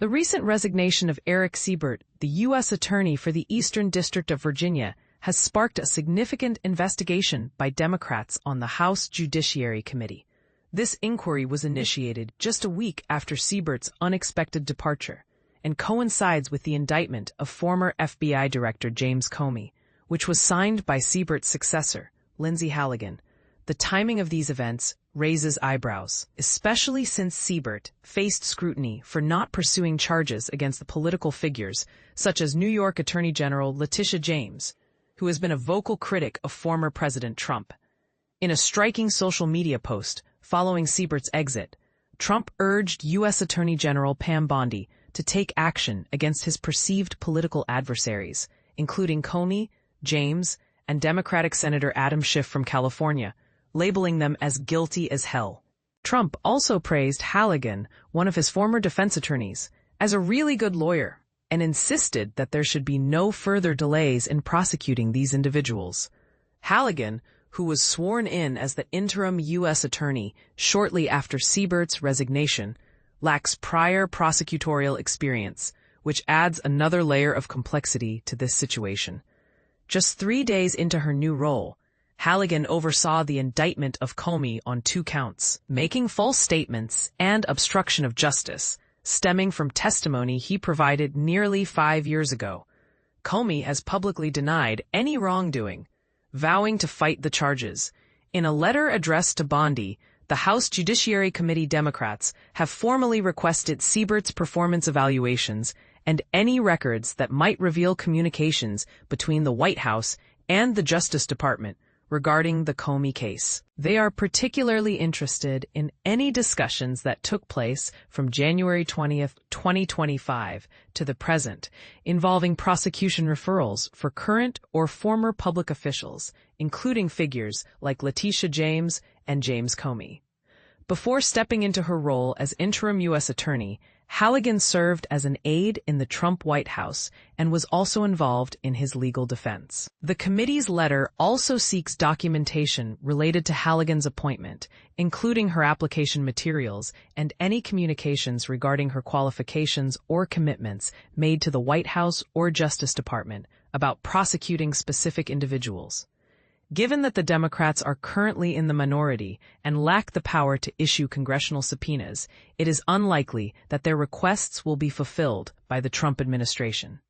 The recent resignation of Erik Siebert, the U.S. Attorney for the Eastern District of Virginia, has sparked a significant investigation by Democrats on the House Judiciary Committee. This inquiry was initiated just a week after Siebert's unexpected departure and coincides with the indictment of former FBI Director James Comey, which was signed by Siebert's successor, Lindsey Halligan. The timing of these events raises eyebrows, especially since Siebert faced scrutiny for not pursuing charges against the political figures such as New York Attorney General Letitia James, who has been a vocal critic of former President Trump. In a striking social media post following Siebert's exit, Trump urged U.S. Attorney General Pam Bondi to take action against his perceived political adversaries, including Comey, James, and Democratic Senator Adam Schiff from California, labeling them as guilty as hell. Trump also praised Halligan, one of his former defense attorneys, as a really good lawyer, and insisted that there should be no further delays in prosecuting these individuals. Halligan, who was sworn in as the interim U.S. attorney shortly after Siebert's resignation, lacks prior prosecutorial experience, which adds another layer of complexity to this situation. Just 3 days into her new role, Halligan oversaw the indictment of Comey on 2 counts, making false statements and obstruction of justice, stemming from testimony he provided nearly 5 years ago. Comey has publicly denied any wrongdoing, vowing to fight the charges. In a letter addressed to Bondi, the House Judiciary Committee Democrats have formally requested Siebert's performance evaluations and any records that might reveal communications between the White House and the Justice Department regarding the Comey case. They are particularly interested in any discussions that took place from January 20th, 2025 to the present, involving prosecution referrals for current or former public officials, including figures like Letitia James and James Comey. Before stepping into her role as interim U.S. Attorney, Halligan served as an aide in the Trump White House and was also involved in his legal defense. The committee's letter also seeks documentation related to Halligan's appointment, including her application materials and any communications regarding her qualifications or commitments made to the White House or Justice Department about prosecuting specific individuals. Given that the Democrats are currently in the minority and lack the power to issue congressional subpoenas, it is unlikely that their requests will be fulfilled by the Trump administration.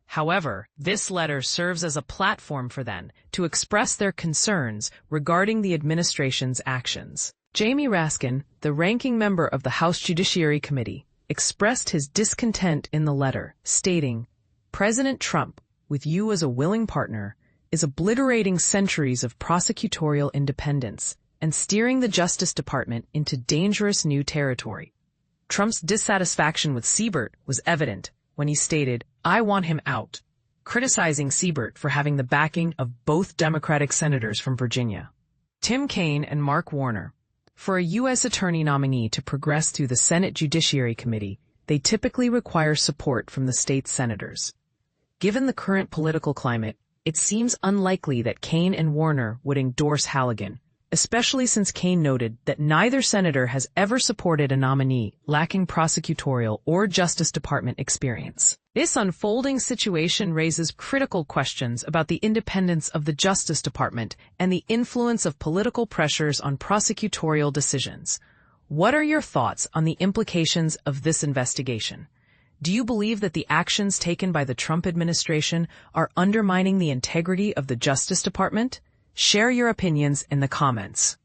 However, this letter serves as a platform for them to express their concerns regarding the administration's actions. Jamie Raskin, the ranking member of the House Judiciary Committee, expressed his discontent in the letter, stating, "President Trump, with you as a willing partner, is obliterating centuries of prosecutorial independence and steering the Justice Department into dangerous new territory." Trump's dissatisfaction with Siebert was evident when he stated, "I want him out," criticizing Siebert for having the backing of both Democratic senators from Virginia, Tim Kaine and Mark Warner. For a U.S. attorney nominee to progress through the Senate Judiciary Committee, they typically require support from the state's senators. Given the current political climate, it seems unlikely that Kaine and Warner would endorse Halligan, especially since Kaine noted that neither senator has ever supported a nominee lacking prosecutorial or Justice Department experience. This unfolding situation raises critical questions about the independence of the Justice Department and the influence of political pressures on prosecutorial decisions. What are your thoughts on the implications of this investigation? Do you believe that the actions taken by the Trump administration are undermining the integrity of the Justice Department? Share your opinions in the comments.